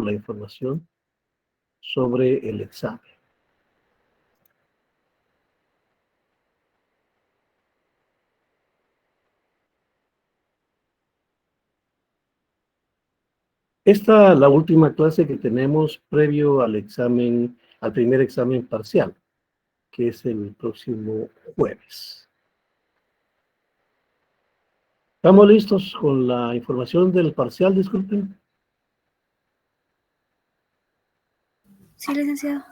la información sobre el examen. Esta es la última clase que tenemos previo al examen, al primer examen parcial, que es el próximo jueves. ¿Estamos listos con la información del parcial? Disculpen. Sí, licenciado.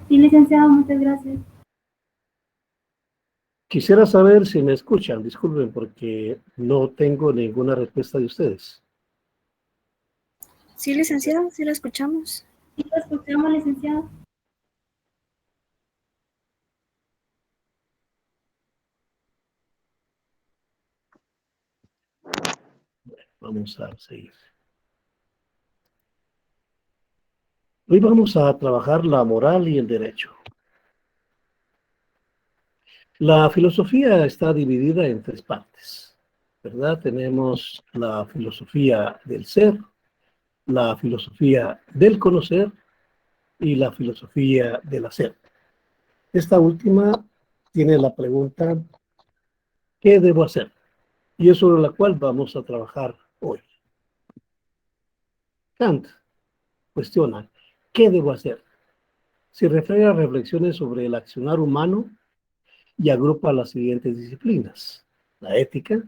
Sí, licenciado, muchas gracias. Quisiera saber si me escuchan, disculpen, porque no tengo ninguna respuesta de ustedes. Sí, licenciado, sí lo escuchamos. Sí, lo escuchamos, licenciado. Vamos a seguir. Hoy vamos a trabajar la moral y el derecho. La filosofía está dividida en tres partes, ¿verdad? Tenemos la filosofía del ser, la filosofía del conocer y la filosofía del hacer. Esta última tiene la pregunta, ¿qué debo hacer? Y es sobre la cual vamos a trabajar hoy. Kant cuestiona, ¿qué debo hacer? Se refiere a reflexiones sobre el accionar humano y agrupa las siguientes disciplinas. La ética,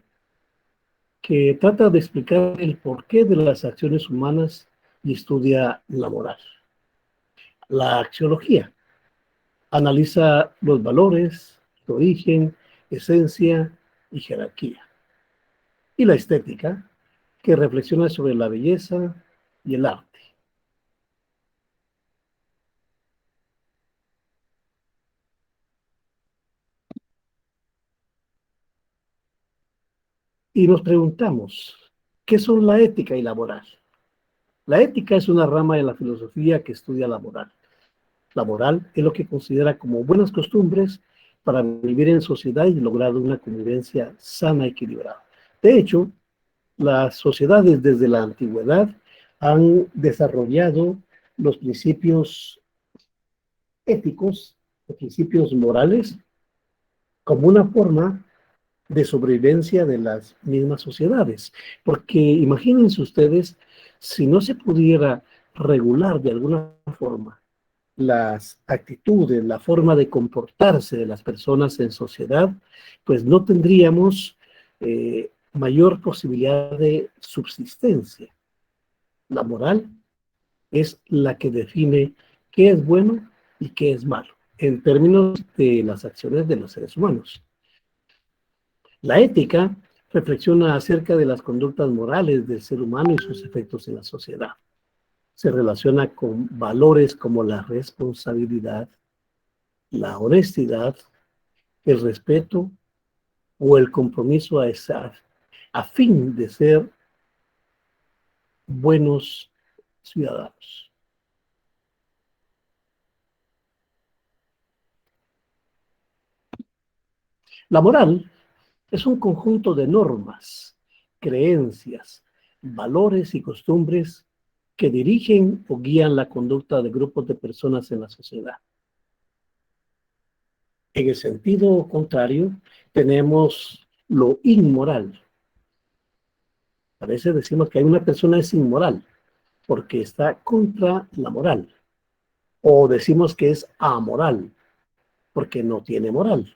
que trata de explicar el porqué de las acciones humanas y estudia la moral. La axiología analiza los valores, su origen, esencia y jerarquía. Y la estética, que reflexiona sobre la belleza y el arte. Y nos preguntamos, ¿qué son la ética y la moral? La ética es una rama de la filosofía que estudia la moral. La moral es lo que considera como buenas costumbres para vivir en sociedad y lograr una convivencia sana y equilibrada. De hecho, las sociedades desde la antigüedad han desarrollado los principios éticos, los principios morales, como una forma de sobrevivencia de las mismas sociedades. Porque imagínense ustedes, si no se pudiera regular de alguna forma las actitudes, la forma de comportarse de las personas en sociedad, pues no tendríamos mayor posibilidad de subsistencia. La moral es la que define qué es bueno y qué es malo, en términos de las acciones de los seres humanos. La ética reflexiona acerca de las conductas morales del ser humano y sus efectos en la sociedad. Se relaciona con valores como la responsabilidad, la honestidad, el respeto o el compromiso a fin de ser buenos ciudadanos. La moral es un conjunto de normas, creencias, valores y costumbres que dirigen o guían la conducta de grupos de personas en la sociedad. En el sentido contrario, tenemos lo inmoral. A veces decimos que una persona es inmoral porque está contra la moral. O decimos que es amoral porque no tiene moral.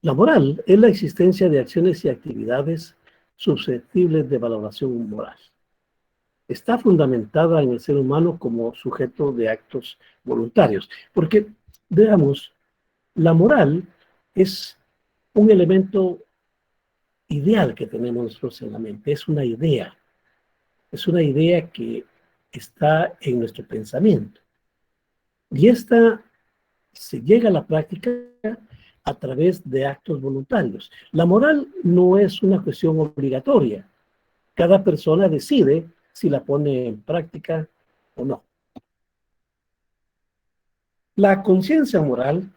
La moral es la existencia de acciones y actividades susceptibles de valoración moral. Está fundamentada en el ser humano como sujeto de actos voluntarios. Porque, veamos, la moral es un elemento ideal que tenemos nosotros en la mente. Es una idea que está en nuestro pensamiento. Y esta se llega a la práctica a través de actos voluntarios. La moral no es una cuestión obligatoria. Cada persona decide si la pone en práctica o no. La conciencia moral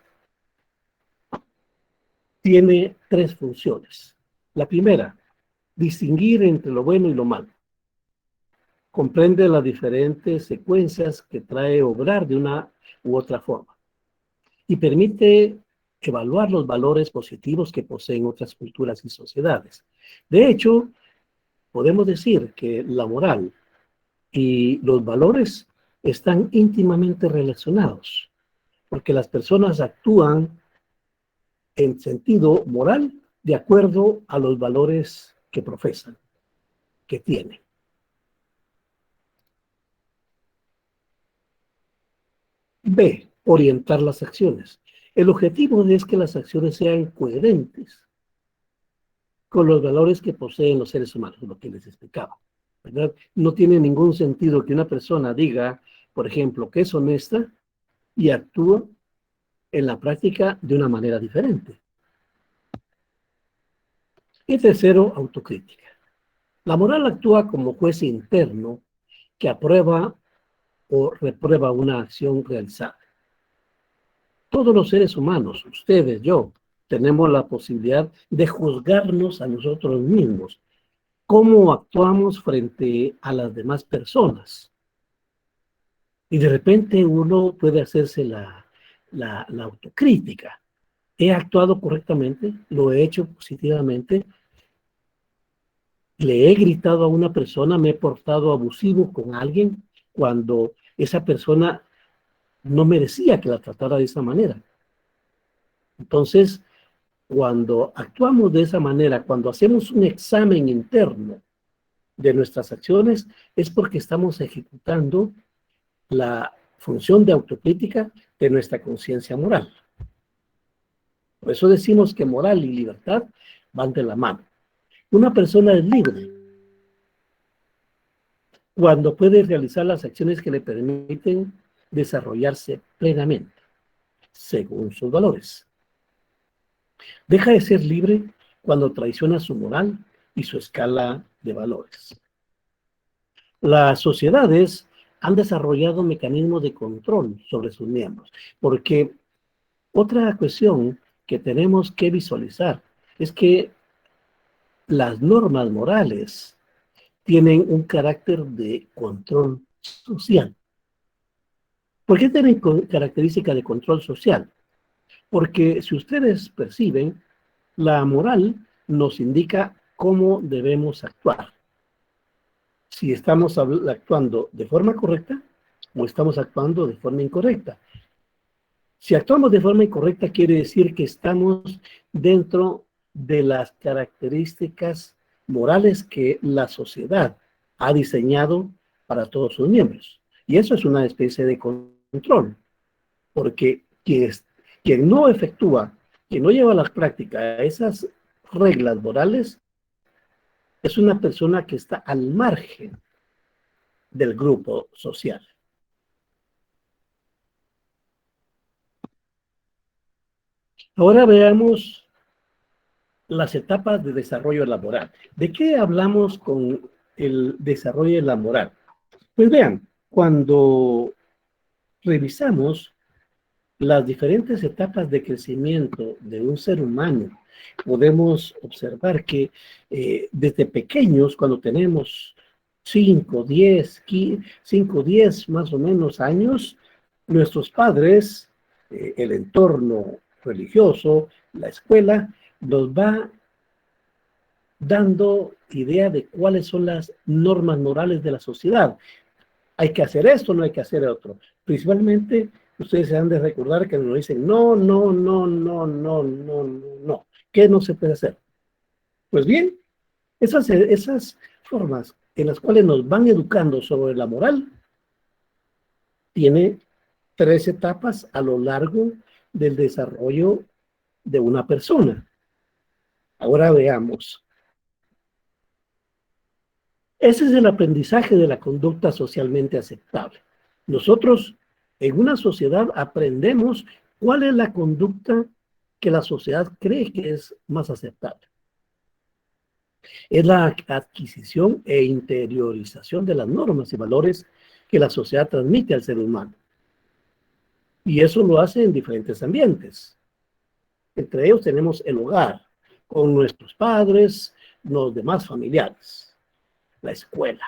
tiene tres funciones. La primera, distinguir entre lo bueno y lo malo. Comprende las diferentes secuencias que trae obrar de una u otra forma y permite evaluar los valores positivos que poseen otras culturas y sociedades. De hecho, podemos decir que la moral y los valores están íntimamente relacionados, porque las personas actúan en sentido moral de acuerdo a los valores que profesan, que tienen. B. Orientar las acciones. El objetivo es que las acciones sean coherentes con los valores que poseen los seres humanos, lo que les explicaba, ¿verdad? No tiene ningún sentido que una persona diga, por ejemplo, que es honesta y actúa en la práctica de una manera diferente. Y tercero, autocrítica. La moral actúa como juez interno que aprueba o reprueba una acción realizada. Todos los seres humanos, ustedes, yo, tenemos la posibilidad de juzgarnos a nosotros mismos, cómo actuamos frente a las demás personas. Y de repente uno puede hacerse la autocrítica. ¿He actuado correctamente? ¿Lo he hecho positivamente? ¿Le he gritado a una persona? ¿Me he portado abusivo con alguien cuando esa persona no merecía que la tratara de esa manera? Entonces, cuando actuamos de esa manera, cuando hacemos un examen interno de nuestras acciones, es porque estamos ejecutando la función de autocrítica de nuestra conciencia moral. Por eso decimos que moral y libertad van de la mano. Una persona es libre cuando puede realizar las acciones que le permiten desarrollarse plenamente, según sus valores. Deja de ser libre cuando traiciona su moral y su escala de valores. Las sociedades han desarrollado mecanismos de control sobre sus miembros, porque otra cuestión que tenemos que visualizar es que las normas morales tienen un carácter de control social. ¿Por qué tienen característica de control social? Porque si ustedes perciben, la moral nos indica cómo debemos actuar. Si estamos actuando de forma correcta o estamos actuando de forma incorrecta. Si actuamos de forma incorrecta, quiere decir que estamos dentro de las características morales que la sociedad ha diseñado para todos sus miembros. Y eso es una especie de control, porque quien no efectúa, quien no lleva a la práctica esas reglas morales, es una persona que está al margen del grupo social. Ahora veamos las etapas de desarrollo laboral. ¿De qué hablamos con el desarrollo laboral? Pues vean, cuando revisamos las diferentes etapas de crecimiento de un ser humano, podemos observar que desde pequeños, cuando tenemos 5, 10 más o menos años, nuestros padres, el entorno religioso, la escuela, nos va dando idea de cuáles son las normas morales de la sociedad. Hay que hacer esto, no hay que hacer otro. Principalmente, ustedes se han de recordar que nos dicen no, no, no, no, no, no, no, no. ¿Qué no se puede hacer? Pues bien, esas formas en las cuales nos van educando sobre la moral, tiene 3 etapas a lo largo del desarrollo de una persona. Ahora veamos. Ese es el aprendizaje de la conducta socialmente aceptable. Nosotros, en una sociedad, aprendemos cuál es la conducta que la sociedad cree que es más aceptable. Es la adquisición e interiorización de las normas y valores que la sociedad transmite al ser humano. Y eso lo hace en diferentes ambientes. Entre ellos tenemos el hogar, con nuestros padres, los demás familiares, la escuela,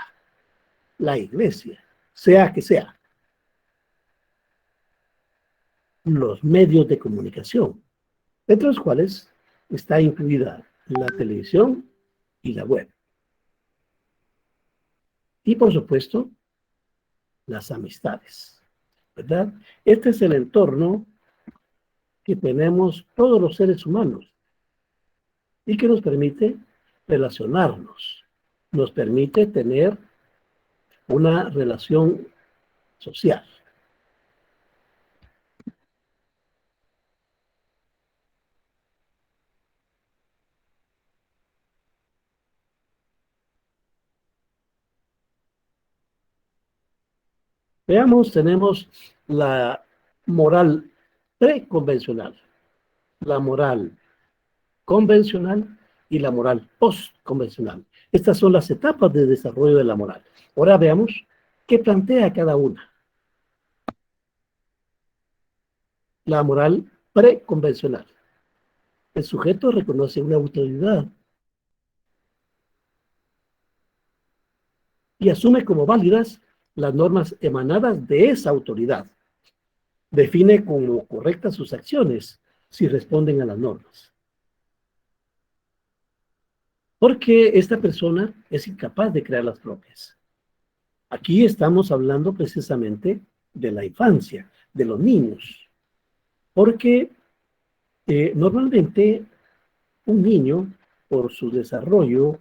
la iglesia, sea que sea, los medios de comunicación, entre los cuales está incluida la televisión y la web. Y por supuesto, las amistades, ¿verdad? Este es el entorno que tenemos todos los seres humanos y que nos permite relacionarnos, nos permite tener una relación social. Veamos, tenemos la moral preconvencional, la moral convencional y la moral postconvencional. Estas son las etapas de desarrollo de la moral. Ahora veamos qué plantea cada una. La moral preconvencional. El sujeto reconoce una autoridad y asume como válidas las normas emanadas de esa autoridad. Define como correctas sus acciones si responden a las normas. Porque esta persona es incapaz de crear las propias. Aquí estamos hablando precisamente de la infancia, de los niños. Porque normalmente un niño, por su desarrollo,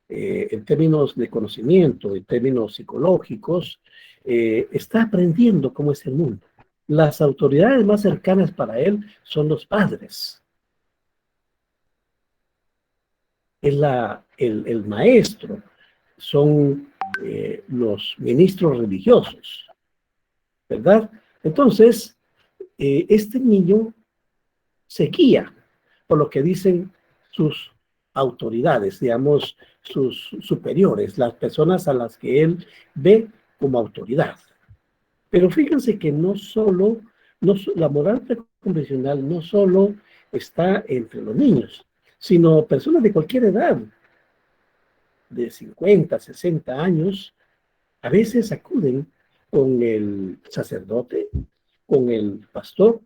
en términos de conocimiento, en términos psicológicos, está aprendiendo cómo es el mundo. Las autoridades más cercanas para él son los padres. Es el maestro, son los ministros religiosos, ¿verdad? Entonces, este niño se guía por lo que dicen sus autoridades, digamos, sus superiores, las personas a las que él ve como autoridad. Pero fíjense que la moral convencional no solo está entre los niños, sino personas de cualquier edad, de 50, 60 años, a veces acuden con el sacerdote, con el pastor,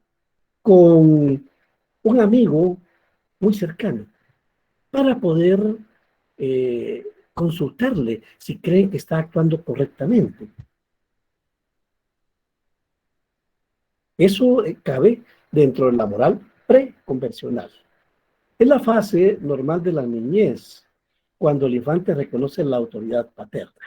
con un amigo muy cercano, para poder consultarle si creen que está actuando correctamente. Eso cabe dentro de la moral preconvencional. Es la fase normal de la niñez, cuando el infante reconoce la autoridad paterna.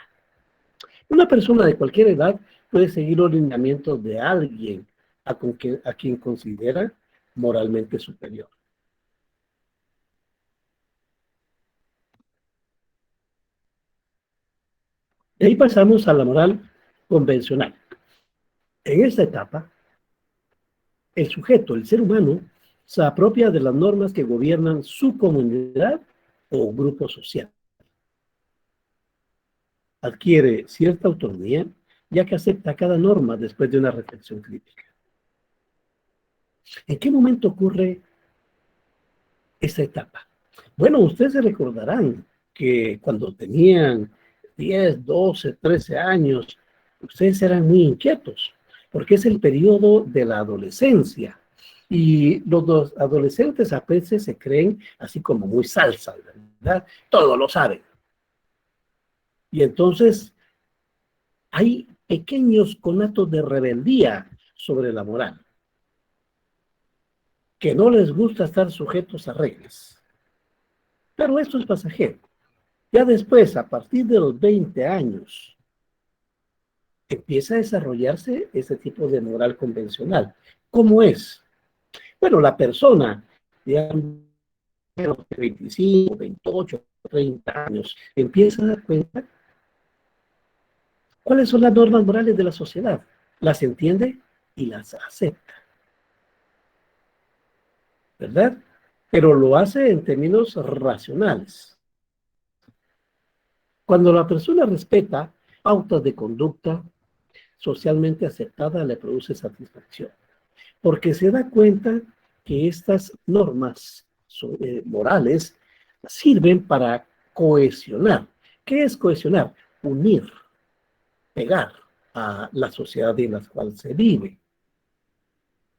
Una persona de cualquier edad puede seguir los lineamientos de alguien a quien considera moralmente superior. De ahí pasamos a la moral convencional. En esta etapa, el sujeto, el ser humano, se apropia de las normas que gobiernan su comunidad o grupo social. Adquiere cierta autonomía, ya que acepta cada norma después de una reflexión crítica. ¿En qué momento ocurre esta etapa? Bueno, ustedes se recordarán que cuando tenían 10, 12, 13 años, ustedes eran muy inquietos, porque es el periodo de la adolescencia. Y los adolescentes a veces se creen así como muy salsa, ¿verdad? Todo lo saben. Y entonces hay pequeños conatos de rebeldía sobre la moral, que no les gusta estar sujetos a reglas. Pero esto es pasajero. Ya después, a partir de los 20 años, empieza a desarrollarse ese tipo de moral convencional. ¿Cómo es? Bueno, la persona, digamos, de 25, 28, 30 años, empieza a dar cuenta cuáles son las normas morales de la sociedad. Las entiende y las acepta. ¿Verdad? Pero lo hace en términos racionales. Cuando la persona respeta pautas de conducta socialmente aceptada, le produce satisfacción, porque se da cuenta que estas normas morales sirven para cohesionar. ¿Qué es cohesionar? Unir, pegar a la sociedad en la cual se vive.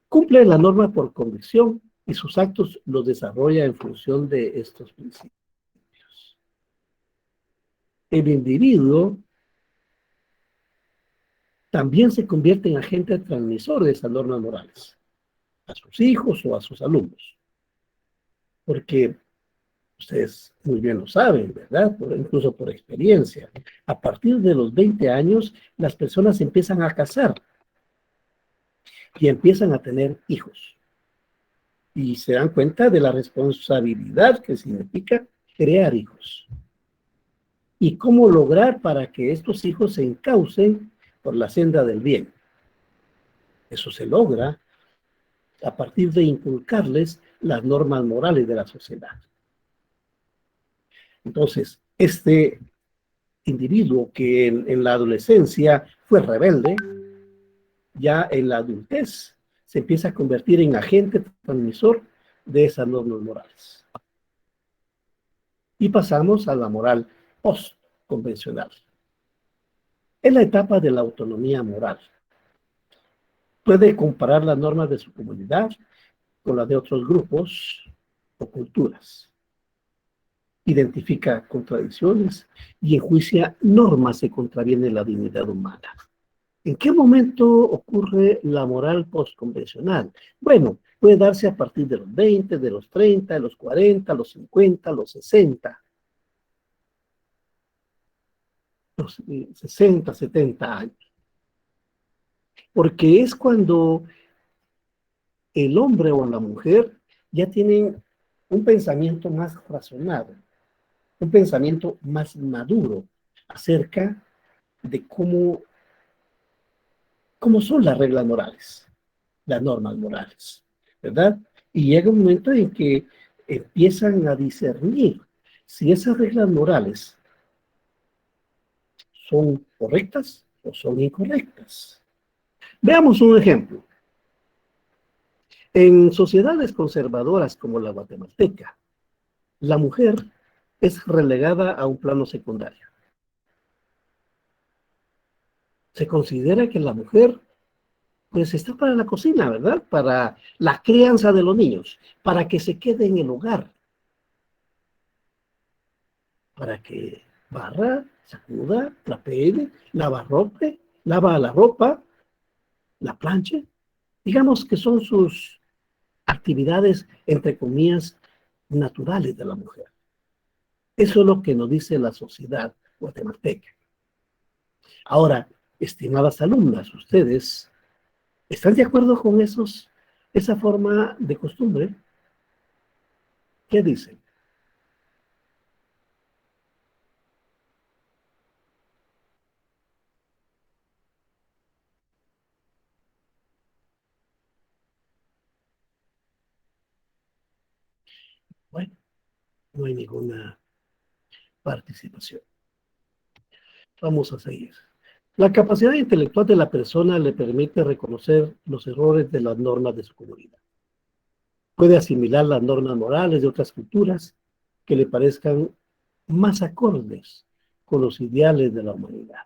Cumple la norma por convicción y sus actos los desarrolla en función de estos principios. El individuo también se convierte en agente transmisor de esas normas morales, a sus hijos o a sus alumnos. Porque ustedes muy bien lo saben, ¿verdad? Incluso por experiencia. A partir de los 20 años, las personas empiezan a casar y empiezan a tener hijos. Y se dan cuenta de la responsabilidad que significa crear hijos. Y cómo lograr para que estos hijos se encaucen por la senda del bien. Eso se logra a partir de inculcarles las normas morales de la sociedad. Entonces, este individuo que en la adolescencia fue rebelde, ya en la adultez se empieza a convertir en agente transmisor de esas normas morales. Y pasamos a la moral postconvencional. Es la etapa de la autonomía moral. Puede comparar las normas de su comunidad con las de otros grupos o culturas. Identifica contradicciones y enjuicia normas que contravienen la dignidad humana. ¿En qué momento ocurre la moral postconvencional? Bueno, puede darse a partir de los 20, de los 30, de los 40, los 50, los 60. Los 60, 70 años. Porque es cuando el hombre o la mujer ya tienen un pensamiento más razonado, un pensamiento más maduro acerca de cómo son las reglas morales, las normas morales, ¿verdad? Y llega un momento en que empiezan a discernir si esas reglas morales son correctas o son incorrectas. Veamos un ejemplo. En sociedades conservadoras como la guatemalteca, la mujer es relegada a un plano secundario. Se considera que la mujer pues está para la cocina, ¿verdad? Para la crianza de los niños, para que se quede en el hogar, para que barra, sacuda, trapee, lava la ropa, la planche. Digamos que son sus actividades, entre comillas, naturales de la mujer. Eso es lo que nos dice la sociedad guatemalteca. Ahora, estimadas alumnas, ustedes ¿están de acuerdo con esa forma de costumbre? ¿Qué dicen? Bueno, no hay ninguna participación. Vamos a seguir. La capacidad intelectual de la persona le permite reconocer los errores de las normas de su comunidad. Puede asimilar las normas morales de otras culturas que le parezcan más acordes con los ideales de la humanidad.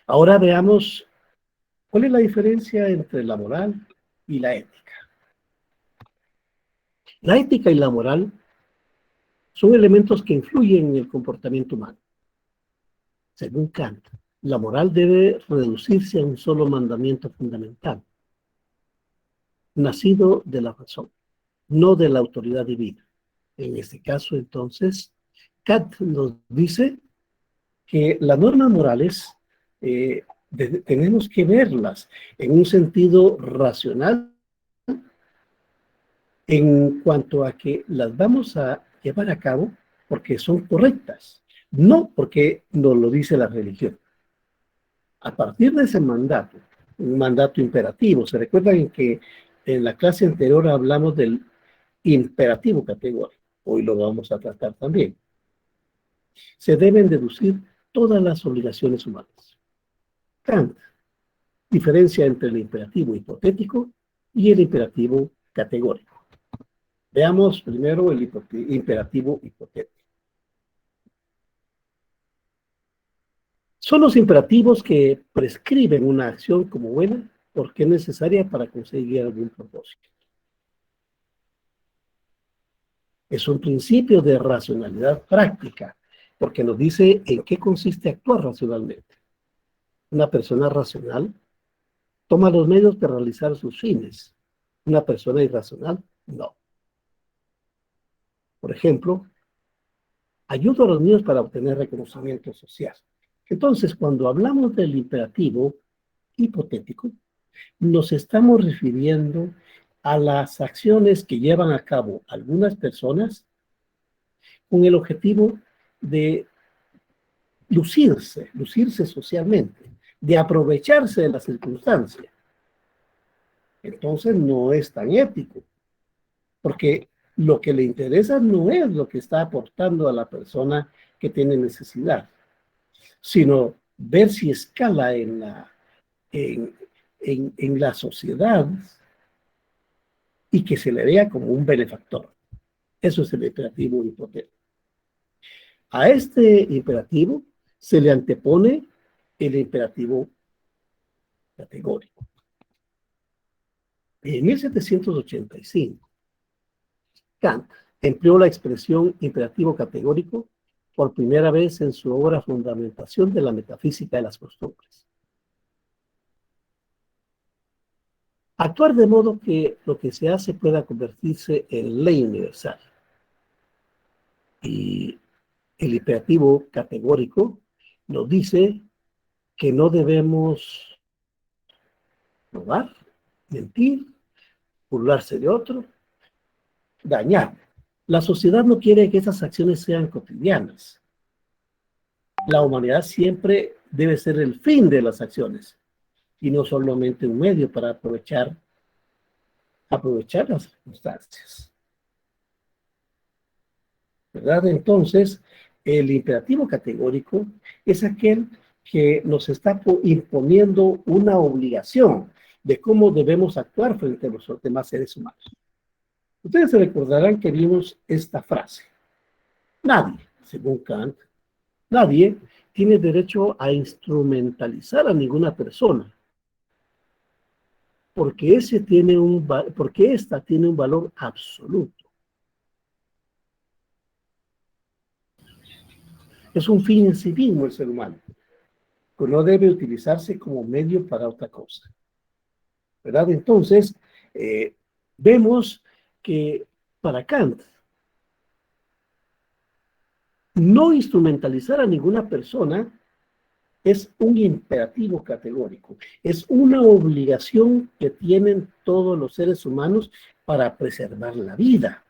Ahora veamos cuál es la diferencia entre la moral y la ética. La ética y la moral son elementos que influyen en el comportamiento humano. Según Kant, la moral debe reducirse a un solo mandamiento fundamental, nacido de la razón, no de la autoridad divina. En este caso, entonces, Kant nos dice que las normas morales tenemos que verlas en un sentido racional en cuanto a que las vamos a llevar a cabo porque son correctas, no porque nos lo dice la religión. A partir de ese mandato, un mandato imperativo, ¿se recuerdan que en la clase anterior hablamos del imperativo categórico? Hoy lo vamos a tratar también. Se deben deducir todas las obligaciones humanas. Kant diferencia entre el imperativo hipotético y el imperativo categórico. Veamos primero el imperativo hipotético. Son los imperativos que prescriben una acción como buena porque es necesaria para conseguir algún propósito. Es un principio de racionalidad práctica, porque nos dice en qué consiste actuar racionalmente. Una persona racional toma los medios para realizar sus fines. Una persona irracional, no. Por ejemplo, ayudo a los niños para obtener reconocimiento social. Entonces, cuando hablamos del imperativo hipotético, nos estamos refiriendo a las acciones que llevan a cabo algunas personas con el objetivo de lucirse socialmente, de aprovecharse de la circunstancia. Entonces no es tan ético, porque lo que le interesa no es lo que está aportando a la persona que tiene necesidad, sino ver si escala en la sociedad y que se le vea como un benefactor. Eso es el imperativo hipotético. A este imperativo se le antepone el imperativo categórico. En 1785, Kant empleó la expresión imperativo categórico por primera vez en su obra Fundamentación de la metafísica de las costumbres. Actuar de modo que lo que se hace pueda convertirse en ley universal. Y el imperativo categórico nos dice que no debemos robar, mentir, burlarse de otro, dañar. La sociedad no quiere que esas acciones sean cotidianas. La humanidad siempre debe ser el fin de las acciones y no solamente un medio para aprovechar las circunstancias. ¿Verdad? Entonces, el imperativo categórico es aquel que nos está imponiendo una obligación de cómo debemos actuar frente a los demás seres humanos. Ustedes se recordarán que vimos esta frase. Nadie, según Kant, nadie tiene derecho a instrumentalizar a ninguna persona, porque esta tiene un valor absoluto. Es un fin en sí mismo el ser humano, que no debe utilizarse como medio para otra cosa. ¿Verdad? Entonces, vemos que para Kant, no instrumentalizar a ninguna persona es un imperativo categórico, es una obligación que tienen todos los seres humanos para preservar la vida.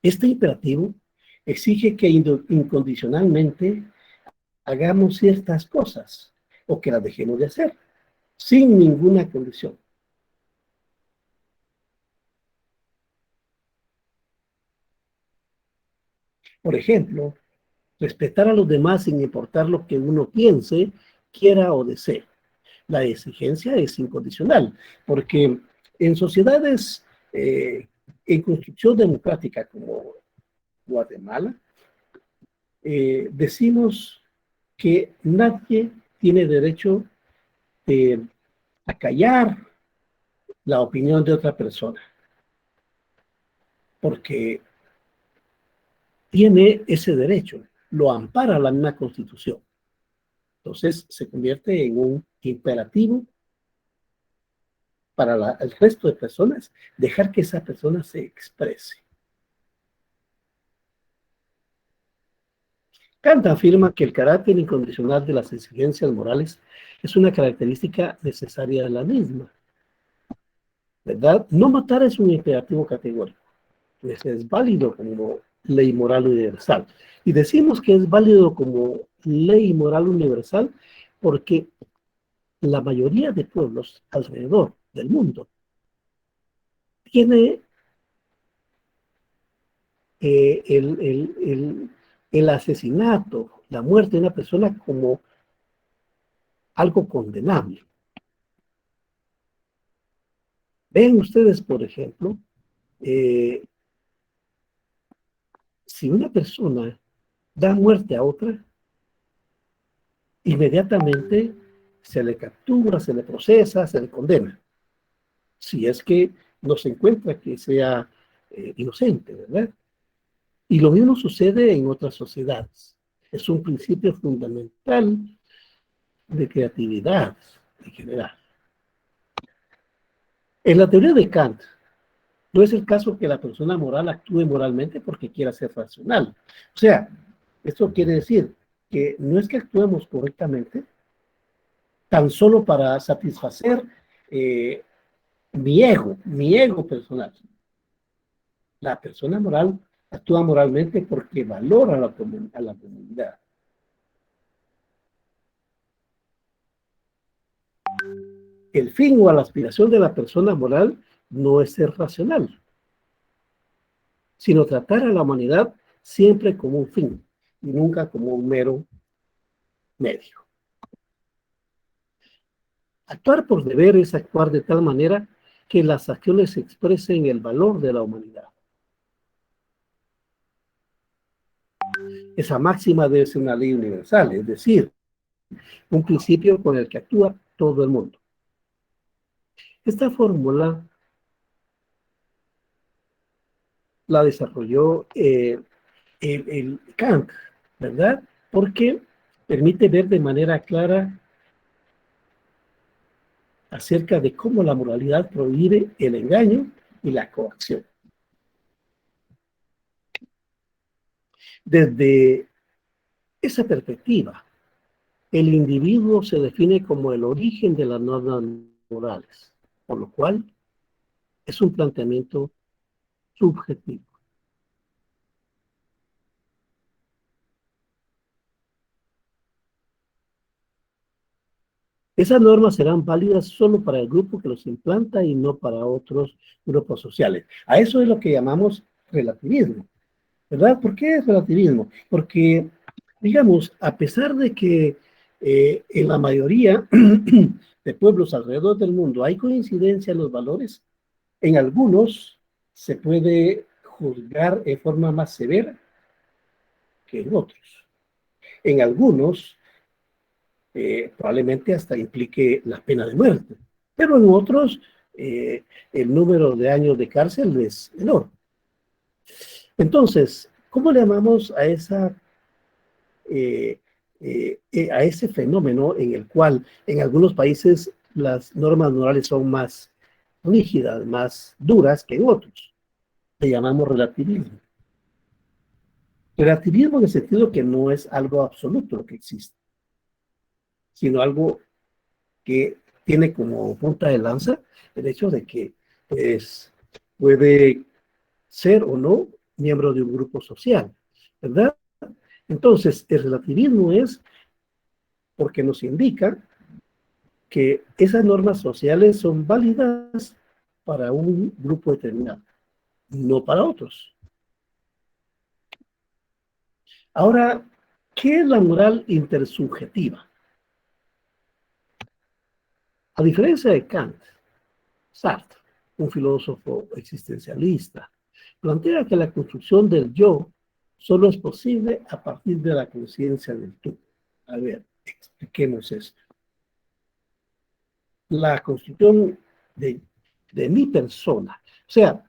Este imperativo exige que incondicionalmente hagamos ciertas cosas o que las dejemos de hacer, sin ninguna condición. Por ejemplo, respetar a los demás sin importar lo que uno piense, quiera o desee. La exigencia es incondicional, porque en sociedades en construcción democrática como Guatemala, decimos que nadie tiene derecho a callar la opinión de otra persona, porque tiene ese derecho, lo ampara la misma Constitución. Entonces se convierte en un imperativo para el resto de personas, dejar que esa persona se exprese. Kant afirma que el carácter incondicional de las exigencias morales es una característica necesaria de la misma. ¿Verdad? No matar es un imperativo categórico, pues es válido como ley moral universal. Y decimos que es válido como ley moral universal porque la mayoría de pueblos alrededor del mundo tiene el asesinato, la muerte de una persona como algo condenable. Ven ustedes, por ejemplo, eh, si una persona da muerte a otra, inmediatamente se le captura, se le procesa, se le condena. Si es que no se encuentra que sea inocente, ¿verdad? Y lo mismo sucede en otras sociedades. Es un principio fundamental de creatividad en general. En la teoría de Kant, no es el caso que la persona moral actúe moralmente porque quiera ser racional. O sea, esto quiere decir que no es que actuemos correctamente tan solo para satisfacer eh, mi ego personal. La persona moral actúa moralmente porque valora a la comunidad. El fin o la aspiración de la persona moral no es ser racional, sino tratar a la humanidad siempre como un fin y nunca como un mero medio. Actuar por deber es actuar de tal manera que las acciones expresen el valor de la humanidad. Esa máxima debe ser una ley universal, es decir, un principio con el que actúa todo el mundo. Esta fórmula la desarrolló el Kant, ¿verdad? Porque permite ver de manera clara acerca de cómo la moralidad prohíbe el engaño y la coacción. Desde esa perspectiva, el individuo se define como el origen de las normas morales, por lo cual es un planteamiento subjetivo. Esas normas serán válidas solo para el grupo que los implanta y no para otros grupos sociales. A eso es lo que llamamos relativismo, ¿verdad? ¿Por qué es relativismo? Porque, digamos, a pesar de que en la mayoría de pueblos alrededor del mundo hay coincidencia en los valores, en algunos se puede juzgar de forma más severa que en otros. En algunos probablemente hasta implique la pena de muerte, pero en otros el número de años de cárcel es enorme. Entonces, ¿cómo le llamamos a a ese fenómeno en el cual en algunos países las normas morales son más rígidas, más duras que en otros? Le llamamos relativismo. Relativismo en el sentido que no es algo absoluto lo que existe, sino algo que tiene como punta de lanza el hecho de que pues, puede ser o no miembro de un grupo social, ¿verdad? Entonces, el relativismo es porque nos indica que esas normas sociales son válidas para un grupo determinado, no para otros. Ahora, ¿qué es la moral intersubjetiva? A diferencia de Kant, Sartre, un filósofo existencialista, plantea que la construcción del yo solo es posible a partir de la conciencia del tú. A ver, expliquemos esto. La construcción de mi persona, o sea,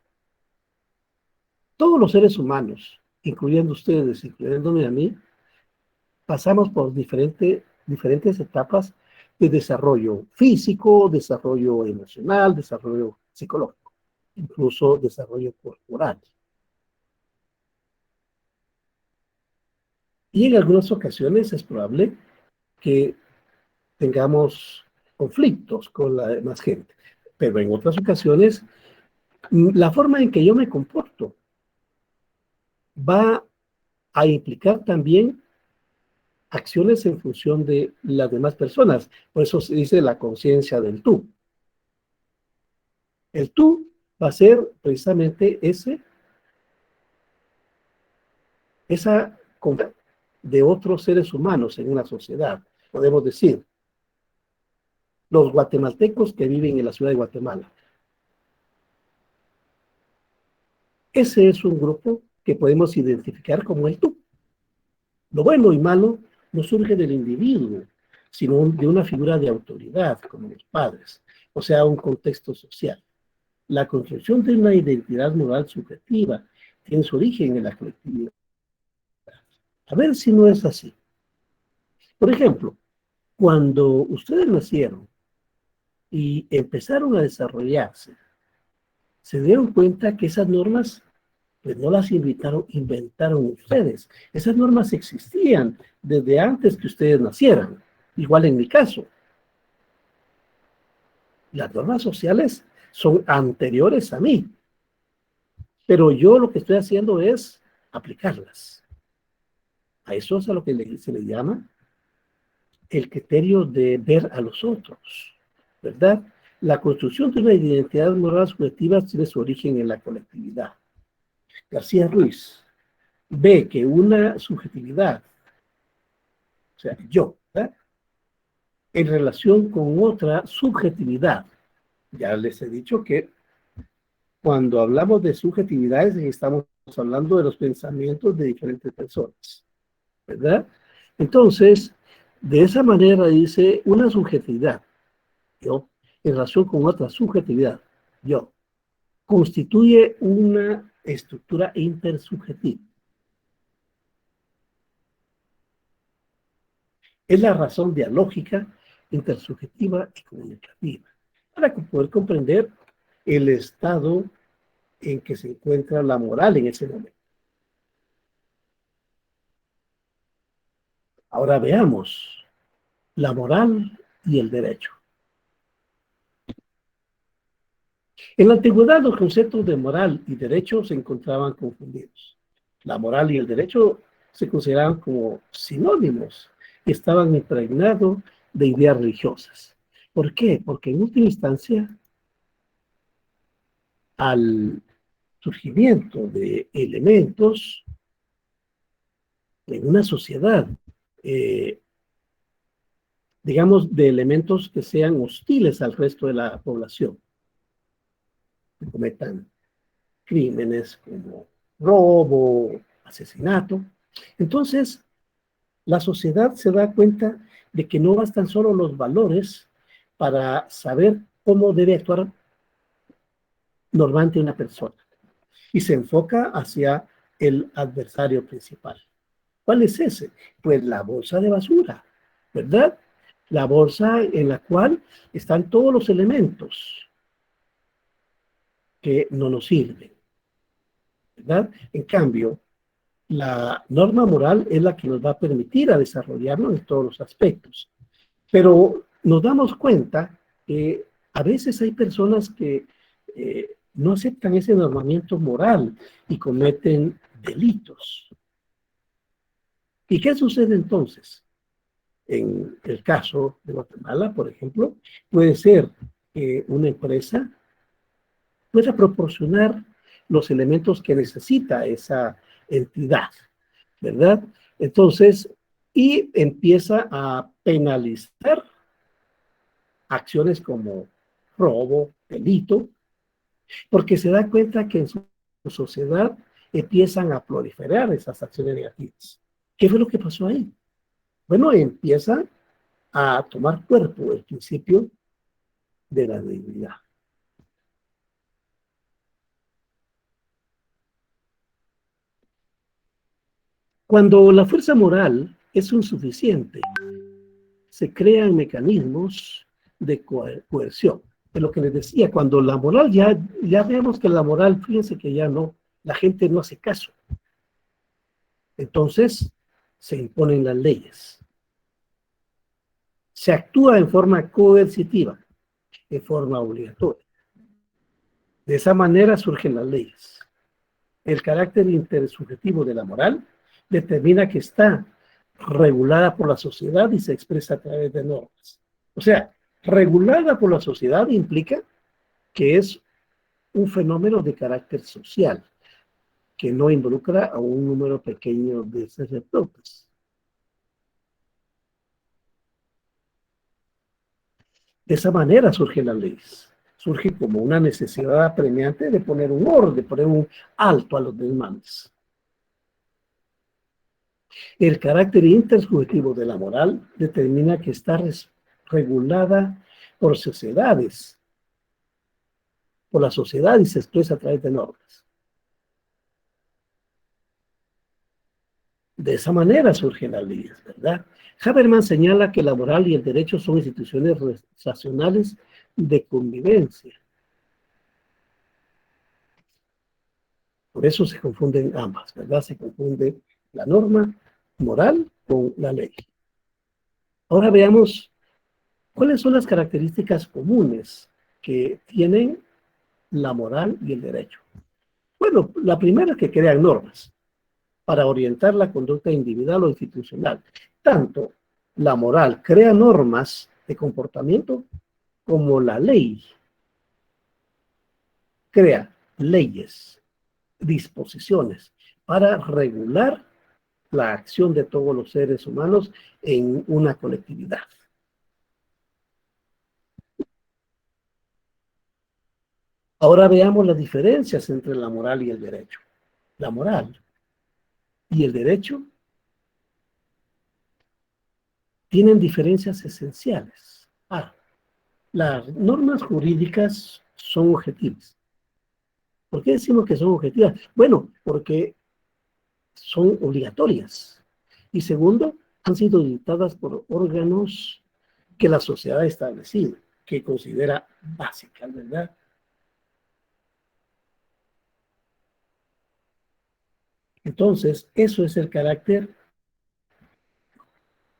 todos los seres humanos, incluyendo ustedes, incluyéndome a mí, pasamos por diferentes etapas de desarrollo físico, desarrollo emocional, desarrollo psicológico, incluso desarrollo corporal. Y en algunas ocasiones es probable que tengamos conflictos con la demás gente, pero en otras ocasiones la forma en que yo me comporto va a implicar también acciones en función de las demás personas. Por eso se dice la conciencia del tú. El tú va a ser precisamente esa de otros seres humanos en una sociedad. Podemos decir, los guatemaltecos que viven en la ciudad de Guatemala. Ese es un grupo que podemos identificar como el tú. Lo bueno y malo no surge del individuo, sino de una figura de autoridad, como los padres, o sea, un contexto social. La construcción de una identidad moral subjetiva tiene su origen en la colectividad. A ver si no es así. Por ejemplo, cuando ustedes nacieron y empezaron a desarrollarse, se dieron cuenta que esas normas pues no las inventaron ustedes. Esas normas existían desde antes que ustedes nacieran. Igual en mi caso. Las normas sociales son anteriores a mí. Pero yo lo que estoy haciendo es aplicarlas. A eso es a lo que se le llama el criterio de ver a los otros, ¿verdad? La construcción de una identidad moral subjetiva tiene su origen en la colectividad. García Ruiz ve que una subjetividad, o sea, yo, ¿verdad?, en relación con otra subjetividad. Ya les he dicho que cuando hablamos de subjetividades estamos hablando de los pensamientos de diferentes personas, ¿verdad? Entonces, de esa manera dice una subjetividad, yo, en relación con otra subjetividad, yo, constituye una estructura intersubjetiva. Es la razón dialógica, intersubjetiva y comunicativa, para poder comprender el estado en que se encuentra la moral en ese momento. Ahora veamos la moral y el derecho. En la antigüedad los conceptos de moral y derecho se encontraban confundidos. La moral y el derecho se consideraban como sinónimos y estaban impregnados de ideas religiosas. ¿Por qué? Porque en última instancia, al surgimiento de elementos en una sociedad, digamos, de elementos que sean hostiles al resto de la población, que cometan crímenes como robo, asesinato. Entonces, la sociedad se da cuenta de que no bastan solo los valores para saber cómo debe actuar normalmente una persona, y se enfoca hacia el adversario principal. ¿Cuál es ese? Pues la bolsa de basura, ¿verdad? La bolsa en la cual están todos los elementos que no nos sirven, ¿verdad? En cambio, la norma moral es la que nos va a permitir a desarrollarnos en todos los aspectos. Pero nos damos cuenta que a veces hay personas que no aceptan ese normamiento moral y cometen delitos. ¿Y qué sucede entonces? En el caso de Guatemala, por ejemplo, puede ser que una empresa pueda proporcionar los elementos que necesita esa entidad, ¿verdad? Entonces, y empieza a penalizar acciones como robo, delito, porque se da cuenta que en su sociedad empiezan a proliferar esas acciones negativas. ¿Qué fue lo que pasó ahí? Bueno, empieza a tomar cuerpo el principio de la dignidad. Cuando la fuerza moral es insuficiente, se crean mecanismos de coerción. Es lo que les decía, cuando la moral, ya vemos que la moral, fíjense que ya no, la gente no hace caso. Entonces, se imponen las leyes. Se actúa en forma coercitiva, en forma obligatoria. De esa manera surgen las leyes. El carácter intersubjetivo de la moral determina que está regulada por la sociedad y se expresa a través de normas. O sea, regulada por la sociedad implica que es un fenómeno de carácter social, que no involucra a un número pequeño de sacerdotes. De esa manera surgen las leyes. Surge como una necesidad apremiante de poner un orden, de poner un alto a los desmanes. El carácter intersubjetivo de la moral determina que está regulada por sociedades, por la sociedad y se expresa a través de normas. De esa manera surgen las leyes, ¿verdad? Habermas señala que la moral y el derecho son instituciones racionales de convivencia. Por eso se confunden ambas, ¿verdad? Se confunde la norma moral con la ley. Ahora veamos cuáles son las características comunes que tienen la moral y el derecho. Bueno, la primera es que crean normas para orientar la conducta individual o institucional. Tanto la moral crea normas de comportamiento como la ley crea leyes, disposiciones para regular la acción de todos los seres humanos en una colectividad. Ahora veamos las diferencias entre la moral y el derecho. La moral y el derecho tienen diferencias esenciales. Las normas jurídicas son objetivas. ¿Por qué decimos que son objetivas? Bueno, porque son obligatorias. Y segundo, han sido dictadas por órganos que la sociedad ha establecido, que considera básicas, ¿verdad? Entonces, eso es el carácter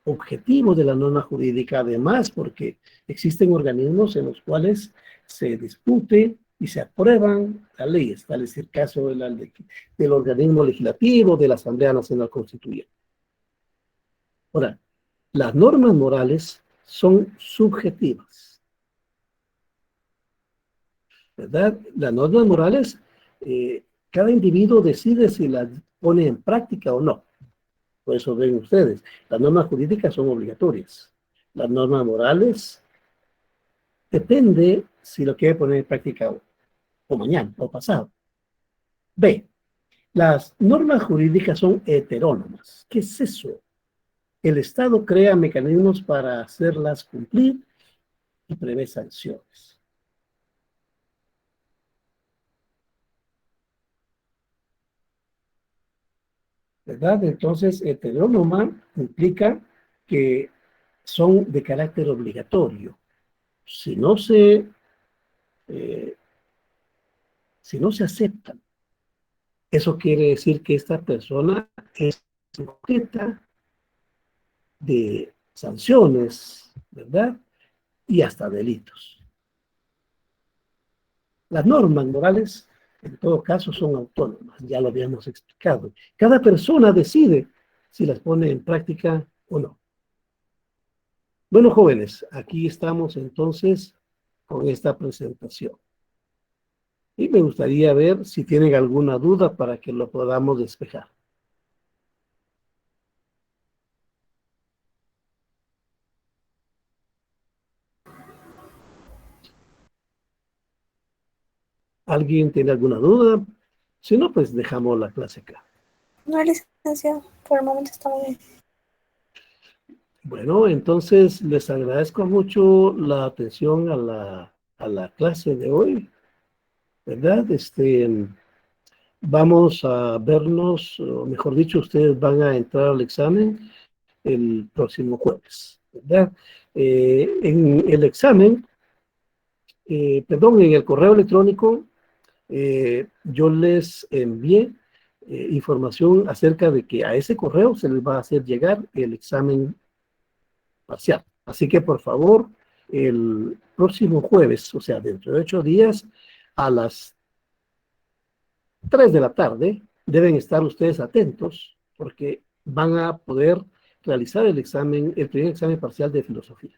objetivo de la norma jurídica, además, porque existen organismos en los cuales se discute y se aprueban las leyes, tal es el caso del organismo legislativo, de la Asamblea Nacional Constituyente. Ahora, las normas morales son subjetivas, ¿verdad? Las normas morales, cada individuo decide si las pone en práctica o no. Por eso ven ustedes, las normas jurídicas son obligatorias. Las normas morales depende si lo quiere poner en práctica o mañana o pasado. B, las normas jurídicas son heterónomas. ¿Qué es eso? El Estado crea mecanismos para hacerlas cumplir y prevé sanciones. ¿Verdad? Entonces, heterónoma implica que son de carácter obligatorio. Si no se aceptan, eso quiere decir que esta persona es sujeta de sanciones, ¿verdad? Y hasta delitos. Las normas morales, en todo caso, son autónomas, ya lo habíamos explicado. Cada persona decide si las pone en práctica o no. Bueno, jóvenes, aquí estamos entonces con esta presentación. Y me gustaría ver si tienen alguna duda para que lo podamos despejar. ¿Alguien tiene alguna duda? Si no, pues dejamos la clase acá. No, licenciado, por el momento está muy bien. Bueno, entonces les agradezco mucho la atención a la clase de hoy, ¿verdad? Vamos a vernos, o mejor dicho, ustedes van a entrar al examen el próximo jueves, ¿verdad? En el examen, perdón, en el correo electrónico, yo les envié información acerca de que a ese correo se les va a hacer llegar el examen parcial. Así que, por favor, el próximo jueves, o sea, dentro de 8 días, a las 3 de la tarde, deben estar ustedes atentos porque van a poder realizar el examen, el primer examen parcial de filosofía.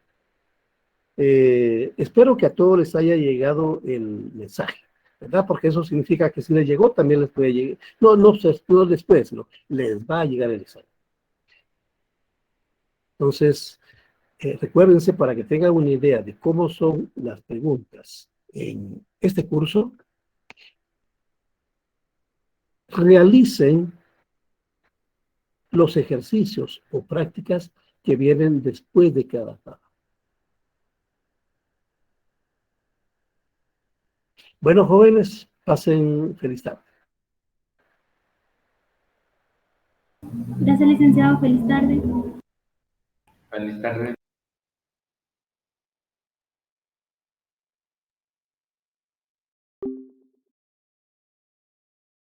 Espero que a todos les haya llegado el mensaje. ¿verdad? Porque eso significa que si les llegó, también les puede llegar. No, no, no les puede, sino les va a llegar el examen. Entonces, recuérdense, para que tengan una idea de cómo son las preguntas en este curso, realicen los ejercicios o prácticas que vienen después de cada etapa. Bueno, jóvenes, pasen feliz tarde. Gracias, licenciado. Feliz tarde. Feliz tarde.